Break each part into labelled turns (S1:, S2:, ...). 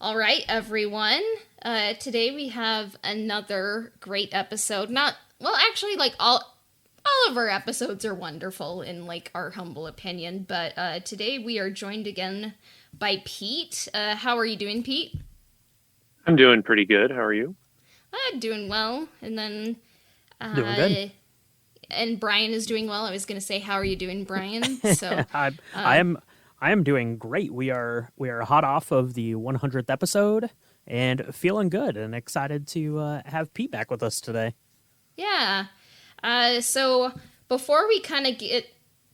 S1: All right, everyone. Today we have another great episode. Not well, actually, like all of our episodes are wonderful in like our humble opinion. But today we are joined again by Pete. How are you doing, Pete?
S2: I'm doing pretty good. How are you?
S1: Doing well. And then
S3: Doing good.
S1: uh, and Brian is doing well. I was gonna say, how are you doing, Brian? So,
S3: I I
S1: uh,
S3: am I am doing great. We are hot off of the 100th episode and feeling good and excited to have Pete back with us today.
S1: yeah. So before we kind of get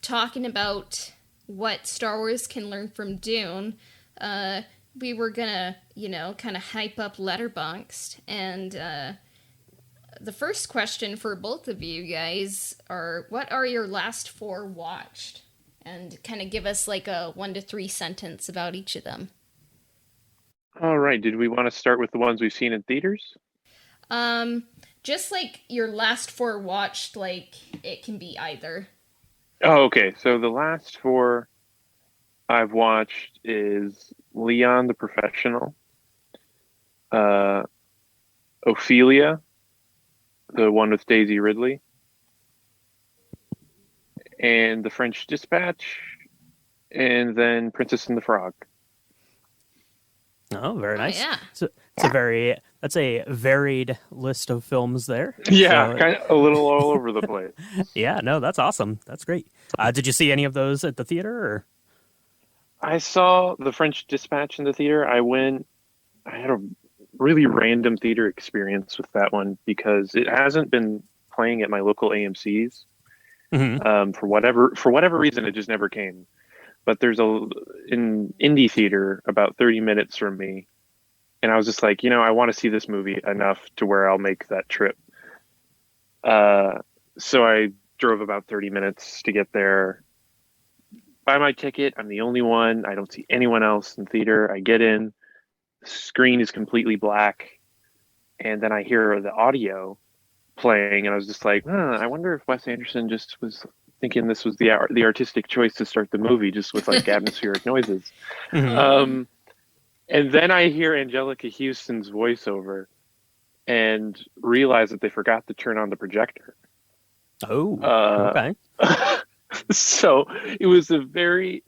S1: talking about what Star Wars can learn from Dune, uh, we were gonna, kind of hype up Letterboxd. And the first question for both of you guys are, what are your last four watched? And kind of give us like a 1 to 3 sentence about each of them.
S2: All right. Did we want to start with the ones we've seen in theaters?
S1: Um, just like your last four watched, like it can be either.
S2: Oh, okay. So the last four I've watched is Leon the Professional, uh, Ophelia, the one with Daisy Ridley, and The French Dispatch, and then Princess and the Frog.
S3: Oh, very
S1: Oh
S3: nice.
S1: yeah.
S3: So that's a varied list of films there.
S2: Yeah,
S3: So
S2: kind of a little all over the place.
S3: yeah, no, that's awesome. That's great. Did you see any of those at the theater? Or?
S2: I saw The French Dispatch in the theater. I had a really random theater experience with that one because it hasn't been playing at my local AMC's.
S3: Mhm.
S2: For whatever reason, it just never came. But there's a in indie theater about 30 minutes from me, and I was just like, I want to see this movie enough to where I'll make that trip. Uh, so I drove about 30 minutes to get there. Buy my ticket. I'm the only one. I don't see anyone else in theater. I get in. The screen is completely black, and then I hear the audio playing, and I was just like, I wonder if Wes Anderson just was thinking this was the artistic choice to start the movie, just with like atmospheric noises.
S3: Mhm.
S1: Oh.
S2: Um, and then I hear Angelica Houston's voiceover and realize that they forgot to turn on the projector.
S3: Oh,
S2: Uh,
S3: okay.
S2: so it was a very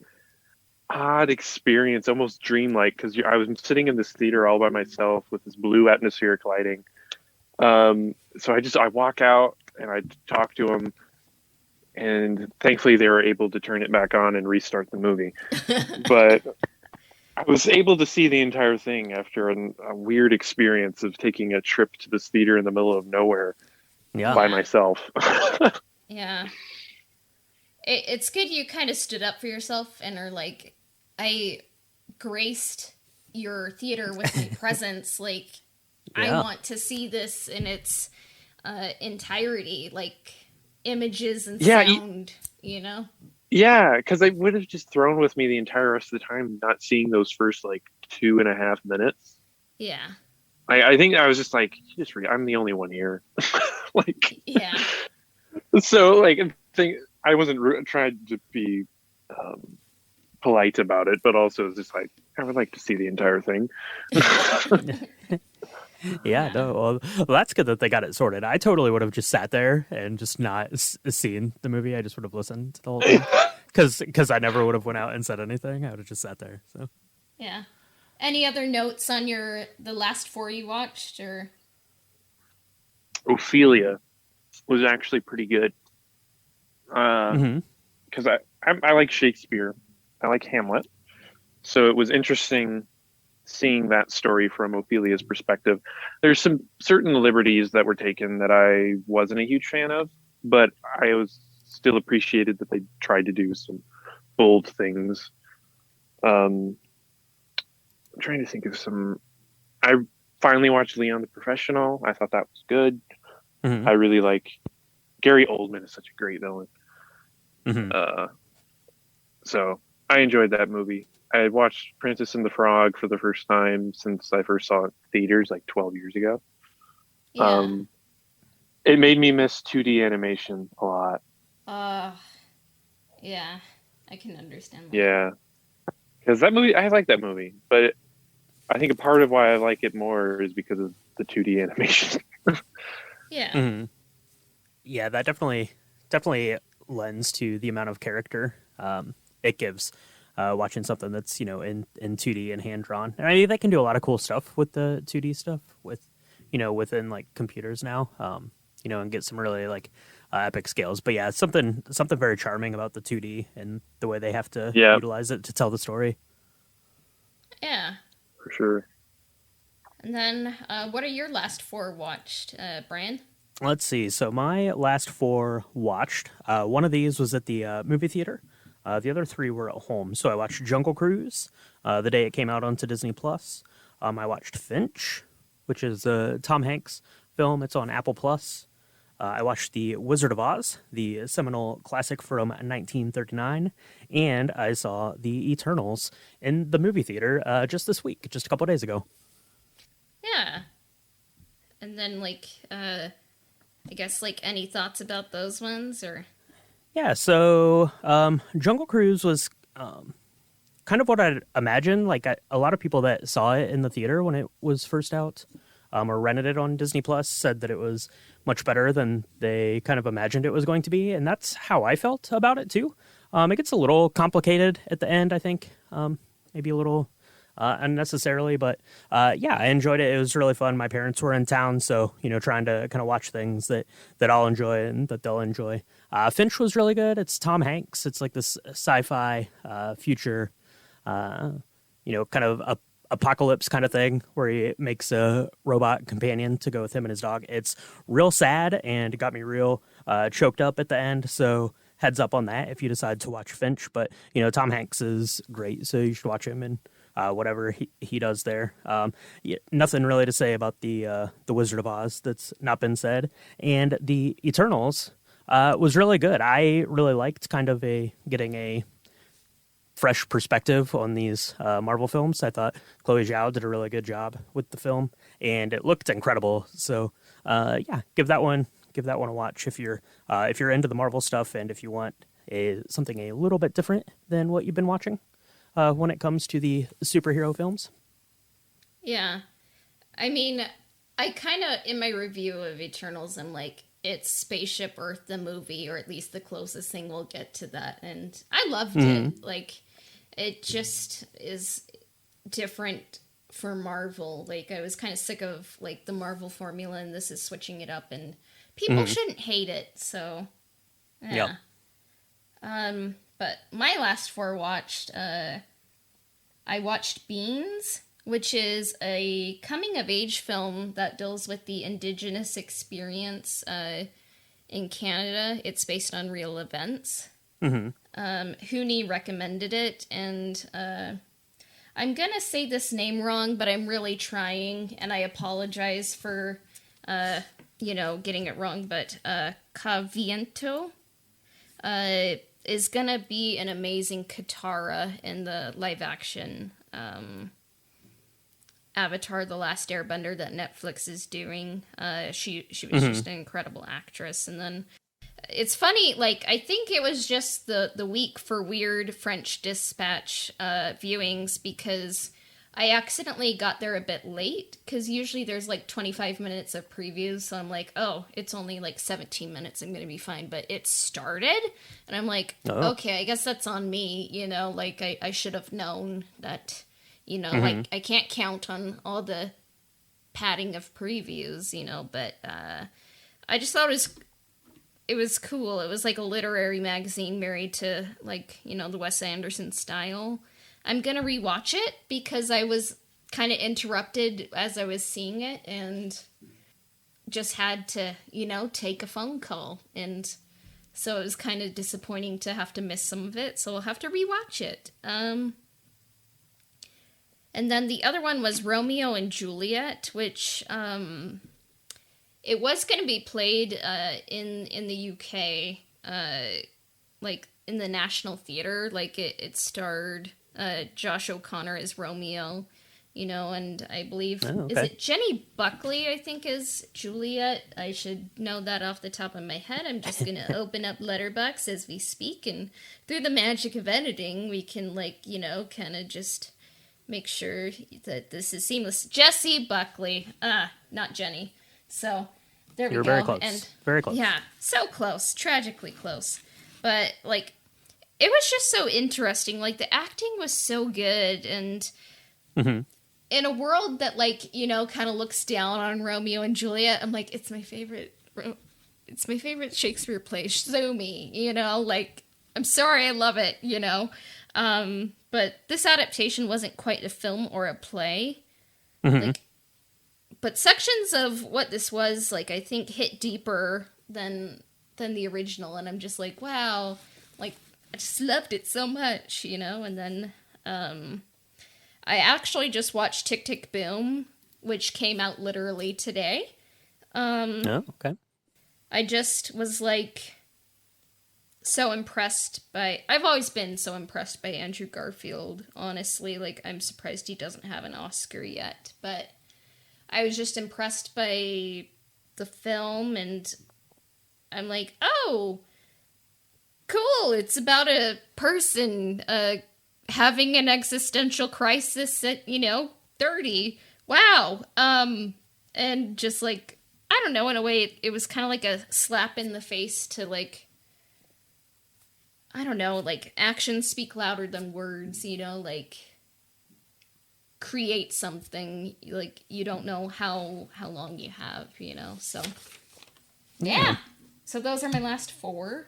S2: odd experience, almost dreamlike, because I was sitting in this theater all by myself with this blue atmospheric lighting. So I walk out and I talk to them, and thankfully they were able to turn it back on and restart the movie. But I was able to see the entire thing after a weird experience of taking a trip to this theater in the middle of nowhere
S3: Yeah.
S2: by
S1: Yeah.
S2: myself.
S1: Yeah. It's good you kind of stood up for yourself and are like, I graced your theater with my presence. Like, I
S3: Yeah.
S1: want to see this in its entirety, like images and
S2: Yeah,
S1: sound, you know?
S2: yeah, because I would have just thrown with me the entire rest of the time, not seeing those first like 2.5 minutes.
S1: Yeah.
S2: I think I was just like, I'm the only one here. Like,
S1: Yeah.
S2: so like, I wasn't trying to be um, polite about it, but also it's just like, I would like to see the entire thing.
S3: Yeah,
S1: Yeah.
S3: no, well, that's good that they got it sorted. I totally would have just sat there and just not seen the movie. I just would have listened to the whole thing because I never would have went out and said anything. I would have just sat there. So,
S1: Yeah. Any other notes on the last four you watched or
S2: Ophelia was actually pretty good because
S3: hmm
S2: I like Shakespeare, I like Hamlet, so it was interesting seeing that story from Ophelia's perspective. There's some certain liberties that were taken that I wasn't a huge fan of, but I was still appreciated that they tried to do some bold things. Um, I'm trying to think of some. I finally watched Leon the Professional. I thought that was good.
S3: hmm
S2: I really like Gary Oldman is such a great villain.
S3: hmm
S2: Uh, so I enjoyed that movie. I had watched Princess and the Frog for the first time since I first saw it in theaters like 12 years ago.
S1: yeah.
S2: Um, it made me miss 2D animation a lot.
S1: Uh yeah. I can understand that.
S2: Yeah, because that movie, I like that movie, but I think a part of why I like it more is because of the 2D animation.
S1: Yeah.
S3: Mhm. Yeah, that definitely lends to the amount of character it gives. Watching something that's in 2D and hand drawn. I mean, they can do a lot of cool stuff with the 2D stuff with within like computers now. And get some really like epic scales. But yeah, something very charming about the 2D and the way they have to
S2: Yeah,
S3: utilize it to tell the story.
S1: Yeah.
S2: for sure.
S1: And then, what are your last four watched, Brian?
S3: Let's see. So my last four watched. One of these was at the movie theater. The other three were at home. So I watched Jungle Cruise the day it came out onto Disney Plus. I watched Finch, which is a Tom Hanks film. It's on Apple Plus. I watched The Wizard of Oz, the seminal classic from 1939, and I saw The Eternals in the movie theater just this week, just a couple days ago.
S1: Yeah. And then, like, I guess, like, any thoughts about those ones, or?
S3: Yeah, so Jungle Cruise was kind of what I'd imagine. Like a lot of people that saw it in the theater when it was first out or rented it on Disney Plus said that it was much better than they kind of imagined it was going to be. And that's how I felt about it, too. It gets a little complicated at the end, I think. Maybe a little unnecessarily. But yeah, I enjoyed it. It was really fun. My parents were in town, so, trying to kind of watch things that I'll enjoy and that they'll enjoy. Finch was really good. It's Tom Hanks. It's like this sci-fi future, kind of a apocalypse kind of thing where he makes a robot companion to go with him and his dog. It's real sad and it got me real choked up at the end. So heads up on that if you decide to watch Finch. But, Tom Hanks is great, so you should watch him and whatever he does there. Yeah, nothing really to say about the Wizard of Oz that's not been said. And the Eternals was really good. I really liked kind of getting a fresh perspective on these Marvel films. I thought Chloe Zhao did a really good job with the film, and it looked incredible. So, yeah, give that one a watch if you're into the Marvel stuff and if you want something a little bit different than what you've been watching when it comes to the superhero films.
S1: Yeah. I mean, I kind of, in my review of Eternals, I'm like, it's Spaceship Earth, the movie, or at least the closest thing we'll get to that. And I loved it. Like, it just is different for Marvel. Like, I was kind of sick of, like, the Marvel formula, and this is switching it up, and people shouldn't hate it, so, yeah.
S3: Yep.
S1: But my last four watched, I watched Beans, which is a coming-of-age film that deals with the Indigenous experience in Canada. It's based on real events. Hooney recommended it, and I'm gonna say this name wrong, but I'm really trying, and I apologize for, getting it wrong, but Caviento is gonna be an amazing Katara in the live-action Avatar: The Last Airbender that Netflix is doing. She was just an incredible actress. And then it's funny, like, I think it was just the week for weird French Dispatch viewings, because I accidentally got there a bit late, because usually there's like 25 minutes of previews, so I'm like, oh, it's only like 17 minutes, I'm gonna be fine. But it started, and I'm like, okay, I guess that's on me, like I should have known that, like I can't count on all the padding of previews, but I just thought it was cool. It was like a literary magazine married to, like, the Wes Anderson style. I'm gonna rewatch it because I was kind of interrupted as I was seeing it and just had to, take a phone call. And so it was kind of disappointing to have to miss some of it. So I'll have to rewatch it. And then the other one was Romeo and Juliet, which it was going to be played in the UK, like in the National Theatre. Like it starred Josh O'Connor as Romeo, and I believe, is it Jenny Buckley, I think, is Juliet? I should know that off the top of my head. I'm just going to open up Letterboxd as we speak, and through the magic of editing, we can, like, kind of just make sure that this is seamless. Jessie Buckley, not Jenny. So there we go.
S3: You're very close.
S1: And
S3: very close.
S1: yeah, so close, tragically close. But like, it was just so interesting. Like the acting was so good, and in a world that like kind of looks down on Romeo and Juliet, I'm like, it's my favorite. It's my favorite Shakespeare play. Sue me, like, I'm sorry, I love it, but this adaptation wasn't quite a film or a play. Like, but sections of what this was, like, I think hit deeper than the original, and I'm just like, wow, like, I just loved it so much, and then, I actually just watched Tick, Tick, Boom, which came out literally today.
S3: Oh, okay.
S1: I just was like so impressed by. I've always been so impressed by Andrew Garfield, honestly. Like, I'm surprised he doesn't have an Oscar yet, but I was just impressed by the film, and I'm like, oh, cool. It's about a person having an existential crisis at 30. Wow. And just like, I don't know, in a way, it was kind of like a slap in the face to, like, I don't know, like, actions speak louder than words, like, create something, like, you don't know how long you have, so, yeah. So those are my last 4.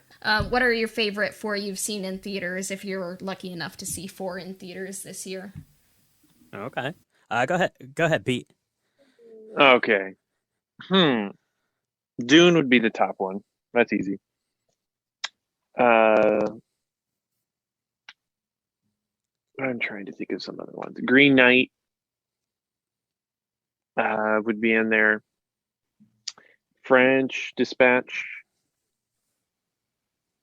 S1: What are your favorite 4 you've seen in theaters, if you're lucky enough to see 4 in theaters this year?
S3: Okay. Go ahead, Pete.
S2: Okay. Dune would be the top one. That's easy. I'm trying to think of some other ones. Green Knight would be in there. French Dispatch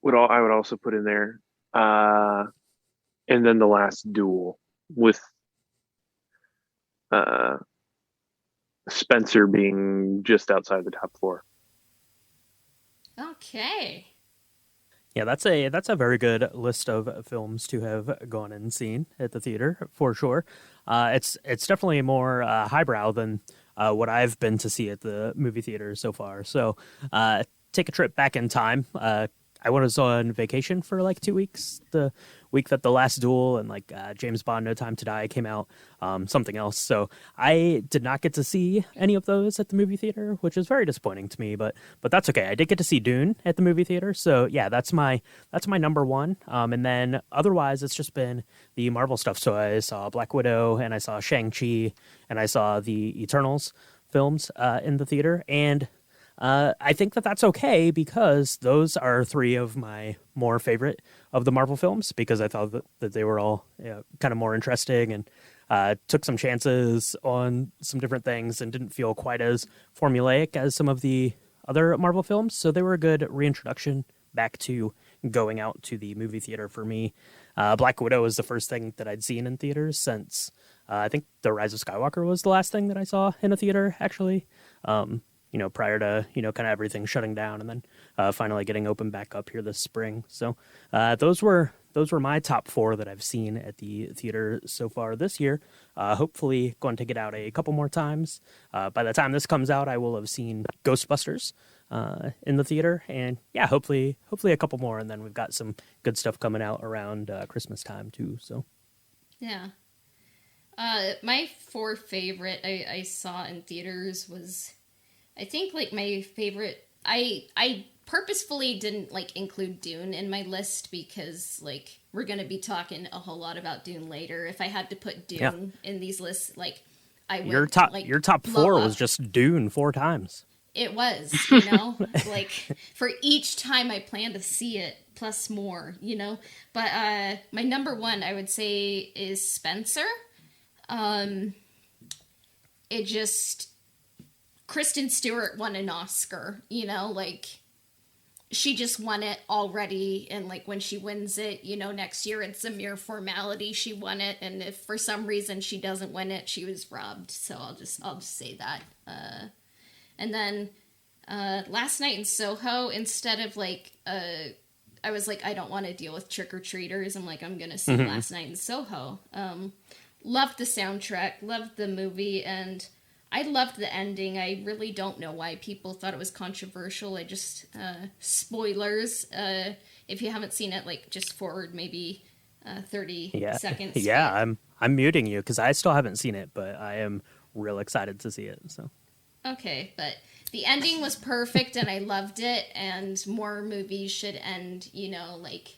S2: I would also put in there. And then The Last Duel with Spencer being just outside the top 4.
S1: Okay.
S3: Yeah, that's a very good list of films to have gone and seen at the theater for sure. It's definitely more highbrow than what I've been to see at the movie theater so far. So take a trip back in time. I was on vacation for like 2 weeks. The week that The Last Duel and like James Bond: No Time to Die came out, something else. So I did not get to see any of those at the movie theater, which is very disappointing to me. But that's okay. I did get to see Dune at the movie theater. So yeah, that's my number 1. And then otherwise, it's just been the Marvel stuff. So I saw Black Widow and I saw Shang-Chi and I saw the Eternals films in the theater. And I think that's okay because those are 3 of my more favorite of the Marvel films because I thought that they were all kind of more interesting and took some chances on some different things and didn't feel quite as formulaic as some of the other Marvel films. So they were a good reintroduction back to going out to the movie theater for me. Black Widow was the first thing that I'd seen in theaters since I think The Rise of Skywalker was the last thing that I saw in a theater, actually. Prior to, kind of everything shutting down and then finally getting open back up here this spring. So those were my top 4 that I've seen at the theater so far this year. Hopefully going to get out a couple more times. By the time this comes out, I will have seen Ghostbusters in the theater. And yeah, hopefully a couple more. And then we've got some good stuff coming out around Christmas time too. So
S1: yeah. My 4 favorite I saw in theaters was... I think, like, my favorite... I purposefully didn't, like, include Dune in my list because, like, we're going to be talking a whole lot about Dune later. If I had to put Dune in these lists, like, I would,
S3: your top 4 was just Dune 4 times.
S1: It was, like, for each time I plan to see it, plus more, But my number 1, I would say, is Spencer. It just... Kristen Stewart won an Oscar, like, she just won it already, and, like, when she wins it, next year, it's a mere formality, she won it, and if for some reason she doesn't win it, she was robbed, so I'll just say that. And then, Last Night in Soho, instead of, like, I was like, I don't want to deal with trick-or-treaters, I'm like, I'm gonna see Last Night in Soho. loved the soundtrack, loved the movie, and I loved the ending. I really don't know why people thought it was controversial. I just spoilers. If you haven't seen it, like just forward maybe 30
S3: Yeah,
S1: seconds.
S3: yeah. I'm muting you because I still haven't seen it, but I am real excited to see it. So
S1: Okay, but the ending was perfect, and I loved it. And more movies should end, like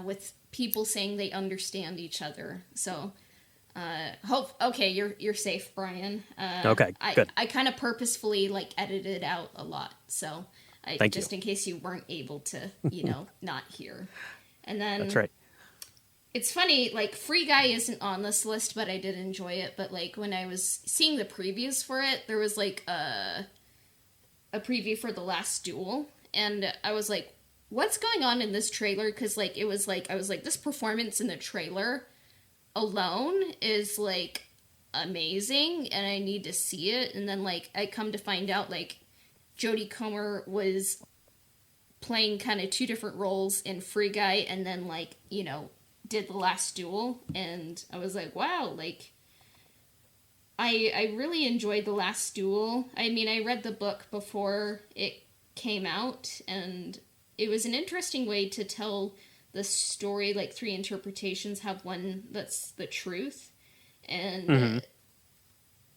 S1: with people saying they understand each other. So hope okay, you're safe, Brian.
S3: okay,
S1: I
S3: good.
S1: I kind of purposefully like edited out a lot, so
S3: Thank you.
S1: just in case you weren't able to, not hear. And
S3: That's
S1: then
S3: right.
S1: it's funny, like Free Guy isn't on this list, but I did enjoy it. But like when I was seeing the previews for it, there was like a preview for The Last Duel, and I was like, what's going on in this trailer? Because like it was like I was like, this performance in the trailer alone is like amazing, and I need to see it. And then like I come to find out like Jodie Comer was playing kind of two different roles in Free Guy, and then like did The Last Duel, and I was like, wow, like I really enjoyed The Last Duel. I mean, I read the book before it came out, and it was an interesting way to tell the story. Like three interpretations, have one that's the truth, and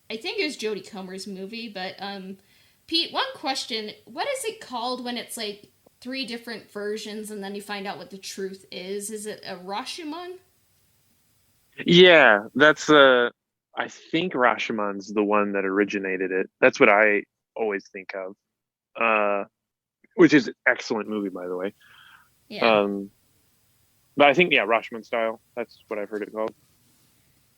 S1: I think it was Jodie Comer's movie. But Pete, one question: what is it called when it's like three different versions and then you find out what the truth is? Is it a Rashomon?
S2: Yeah, that's I think Rashomon's the one that originated it. That's what I always think of. Which is an excellent movie, by the way.
S1: Yeah.
S2: But I think, yeah, Rashomon style. That's what I've heard it called.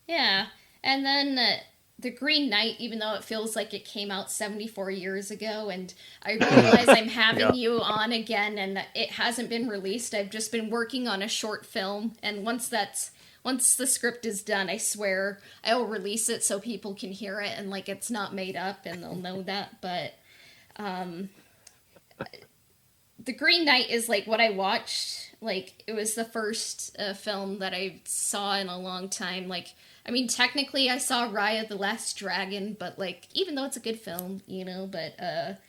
S1: Yeah. And then The Green Knight, even though it feels like it came out 74 years ago, and I realize I'm having
S3: Yeah.
S1: you on again and it hasn't been released. I've just been working on a short film, and once the script is done, I swear I'll release it so people can hear it and like it's not made up and they'll know that. But The Green Knight is like what I watched. Like it was the first film that I saw in a long time. Like I mean, technically I saw Raya the Last Dragon, but like even though it's a good film, but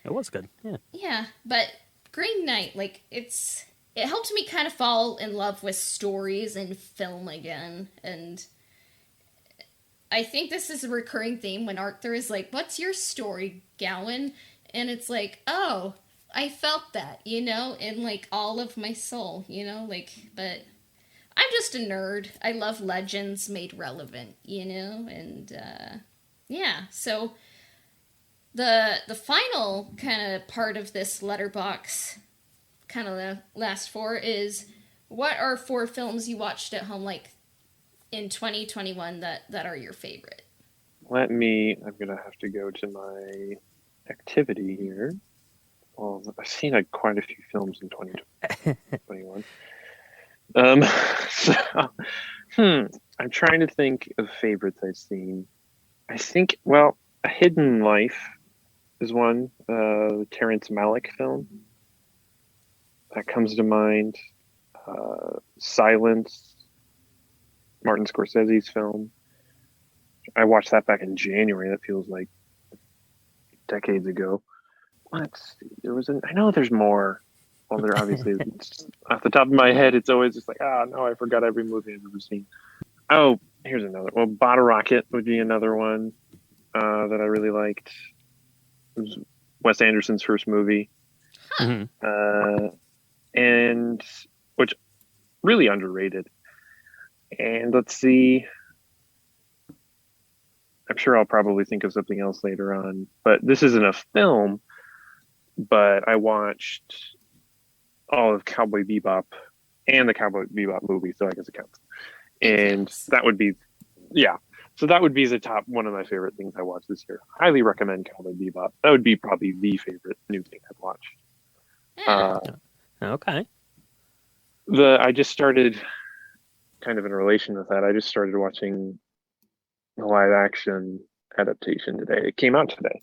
S3: It was good. Yeah.
S1: yeah, but Green Knight, like it helped me kind of fall in love with stories and film again. And I think this is a recurring theme when Arthur is like, "What's your story, Gowan?" And it's like, "Oh, I felt that, in like all of my soul, like." But I'm just a nerd. I love legends made relevant, and yeah. So the final kind of part of this letterbox, kind of the last four, is what are four films you watched at home like in 2021 that are your favorite?
S2: I'm gonna have to go to my activity here. Well, I've seen quite a few films in 2021. So, I'm trying to think of favorites I've seen. I think, well, A Hidden Life is one, Terrence Malick film that comes to mind. Silence, Martin Scorsese's film. I watched that back in January. That feels like decades ago. Let's see. I know there's more. Well, there obviously, off the top of my head, it's always just like, no, I forgot every movie I've ever seen. Oh, here's another. Well, Bottle Rocket would be another one that I really liked. It was Wes Anderson's first movie. And which really underrated. And let's see. I'm sure I'll probably think of something else later on, but this isn't a film, but I watched all of Cowboy Bebop and the Cowboy Bebop movie, so I guess it counts. And that would be, yeah. So that would be the top one of my favorite things I watched this year. Highly recommend Cowboy Bebop. That would be probably the favorite new thing I've watched.
S1: Yeah.
S3: Okay.
S2: I just started, kind of in relation with that, I just started watching the live action adaptation today. It came out today.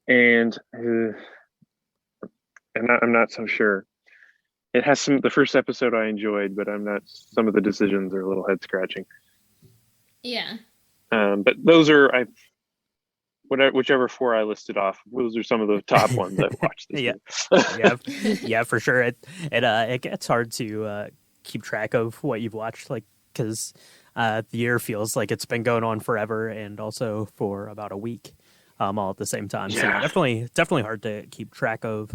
S2: And I'm not so sure. It has the first episode I enjoyed, but I'm not. Some of the decisions are a little head scratching.
S1: Yeah.
S2: But those are whichever four I listed off. Those are some of the top ones I've watched this
S3: Yeah,
S2: year.
S3: yeah, for sure. It gets hard to keep track of what you've watched, like because the year feels like it's been going on forever, and also for about a week, all at the same time. So yeah, definitely hard to keep track of.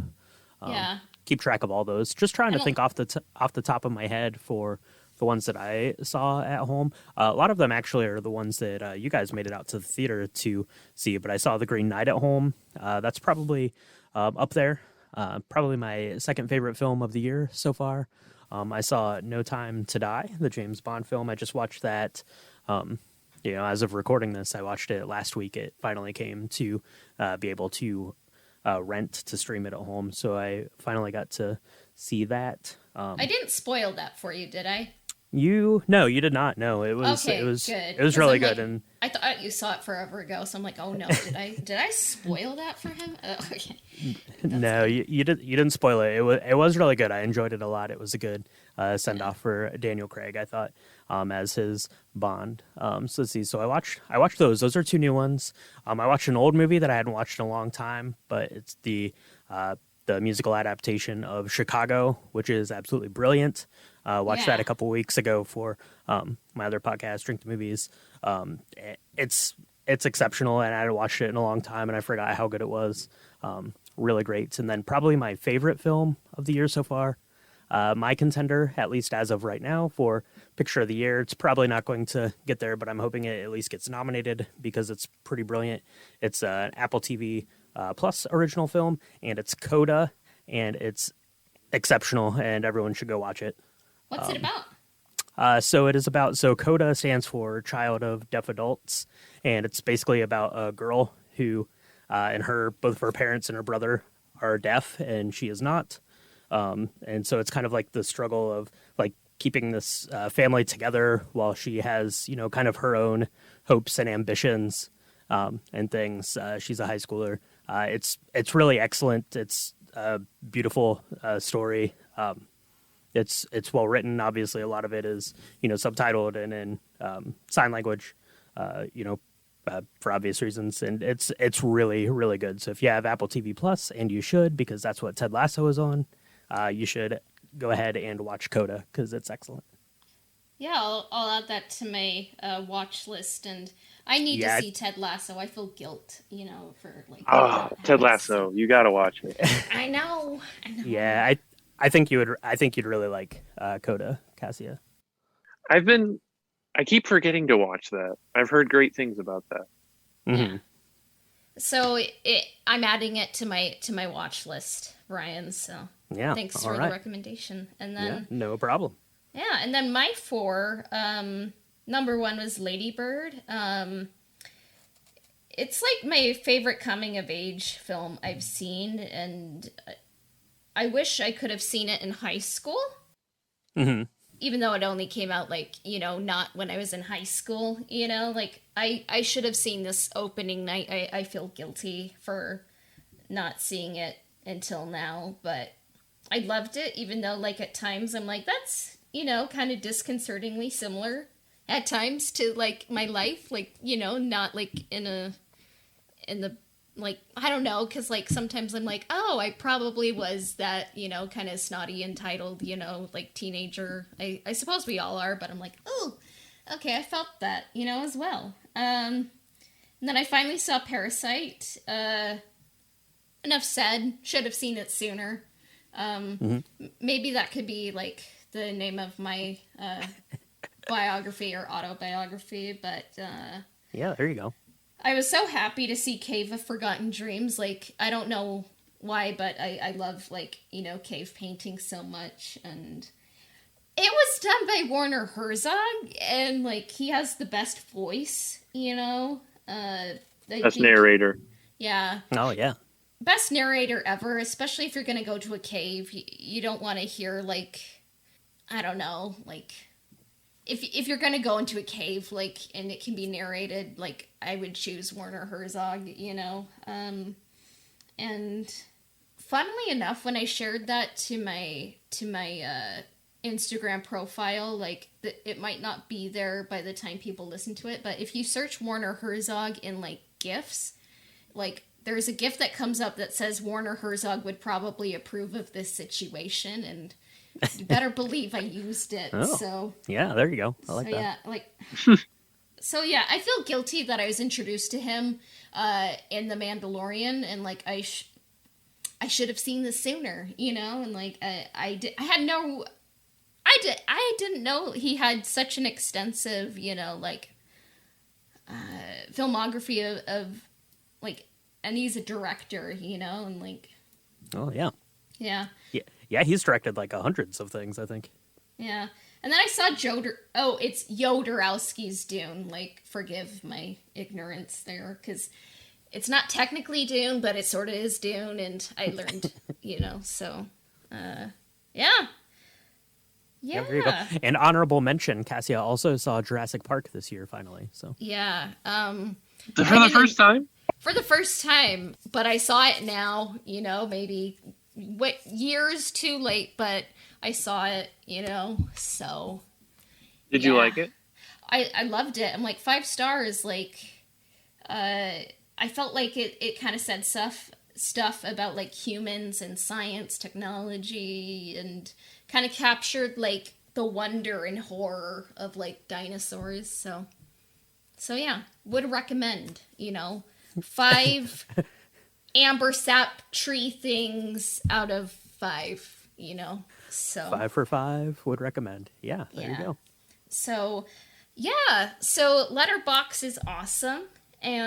S1: Yeah.
S3: Keep track of all those. Just trying
S1: I
S3: to
S1: don't-
S3: think off the top of my head for the ones that I saw at home. A lot of them actually are the ones that you guys made it out to the theater to see. But I saw The Green Knight at home. That's probably up there. Probably my second favorite film of the year so far. I saw No Time to Die, the James Bond film. I just watched that. As of recording this, I watched it last week. It finally came to be able to rent to stream it at home. So I finally got to see that.
S1: I didn't spoil that for you, did I?
S3: You did not. No, it was
S1: Okay,
S3: it was
S1: good.
S3: it was
S1: 'Cause
S3: really
S1: I'm
S3: good.
S1: like,
S3: And
S1: I thought you saw it forever ago, so I'm like, oh no, did I spoil that for him? Okay.
S3: no, you didn't spoil it. It was really good. I enjoyed it a lot. It was a good send off for Daniel Craig, I thought, as his Bond. So let's see. So I watched those. Those are two new ones. I watched an old movie that I hadn't watched in a long time, but it's the musical adaptation of Chicago, which is absolutely brilliant. Watched that a couple weeks ago for my other podcast, Drink the Movies. It's exceptional, and I hadn't watched it in a long time, and I forgot how good it was. Really great. And then probably my favorite film of the year so far, my contender, at least as of right now, for Picture of the Year. It's probably not going to get there, but I'm hoping it at least gets nominated because it's pretty brilliant. It's an Apple TV Plus original film, and it's Coda, and it's exceptional, and everyone should go watch it.
S1: What's it about?
S3: So Coda stands for Child of Deaf Adults, and it's basically about a girl who, both of her parents and her brother are deaf, and she is not. And so it's kind of like the struggle of like keeping this family together while she has, kind of her own hopes and ambitions and things. She's a high schooler. It's really excellent. It's a beautiful story. It's well written. Obviously, a lot of it is subtitled and in sign language. For obvious reasons, and it's really really good. So if you have Apple TV Plus, and you should, because that's what Ted Lasso is on, you should go ahead and watch Coda because it's excellent.
S1: Yeah, I'll add that to my watch list, and I need to see Ted Lasso. I feel guilt, for like.
S2: Oh, Ted Lasso, you gotta watch it.
S1: I know.
S3: Yeah, I think you would. I think you'd really like Coda, Cassia.
S2: I keep forgetting to watch that. I've heard great things about that.
S3: Mm-hmm.
S1: Yeah. So I'm adding it to my watch list, Ryan. So
S3: yeah,
S1: thanks for the recommendation. And then
S3: no problem.
S1: Yeah, and then my 4, number 1 was Lady Bird. It's like my favorite coming of age film I've seen, and I wish I could have seen it in high school.
S3: Mm-hmm.
S1: Even though it only came out not when I was in high school, I should have seen this opening night. I feel guilty for not seeing it until now, but I loved it, even though at times I'm like, that's, kind of disconcertingly similar at times to my life, not in the I don't know, because sometimes I'm like, oh, I probably was that, kind of snotty, entitled, teenager. I suppose we all are, but I'm like, oh, okay, I felt that, as well. And then I finally saw Parasite. Enough said. Should have seen it sooner. Maybe that could be the name of my biography or autobiography, but
S3: yeah, there you go.
S1: I was so happy to see Cave of Forgotten Dreams. I don't know why, but I love, cave painting so much. And it was done by Werner Herzog, and, he has the best voice,
S2: Best narrator.
S1: Yeah.
S3: Oh, yeah.
S1: Best narrator ever, especially if you're going to go to a cave. You don't want to hear, I don't know, If you're gonna go into a cave, and it can be narrated, I would choose Werner Herzog, And funnily enough, when I shared that to my Instagram profile, like it might not be there by the time people listen to it, but if you search Werner Herzog in like GIFs, like there's a GIF that comes up that says Werner Herzog would probably approve of this situation, and you better believe I used it.
S3: Oh,
S1: so
S3: yeah, there you go. I like that.
S1: Yeah, like so yeah, I feel guilty that I was introduced to him in The Mandalorian, and like I should have seen this sooner, you know, and like I didn't know he had such an extensive, you know, like filmography of like, and he's a director, you know, and like.
S3: Oh yeah.
S1: Yeah.
S3: Yeah, he's directed like hundreds of things, I think.
S1: Yeah. And then I saw it's Jodorowsky's Dune. Like, forgive my ignorance there, because it's not technically Dune, but it sort of is Dune, and I learned, you know, so, yeah. Yeah.
S3: There you go. And honorable mention, Cassia also saw Jurassic Park this year, finally. So
S1: Yeah.
S2: For the first time?
S1: For the first time, but I saw it now, you know, maybe years too late, but I saw it, you know, so.
S2: Did you like it?
S1: I loved it. I'm like 5 stars, like, I felt like it kind of said stuff about like humans and science, technology, and kind of captured like the wonder and horror of like dinosaurs. So yeah, would recommend, you know, 5 amber sap tree things out of 5, you know, so
S3: 5 for 5 would recommend. Yeah, there you go.
S1: So yeah, so Letterboxd is awesome, and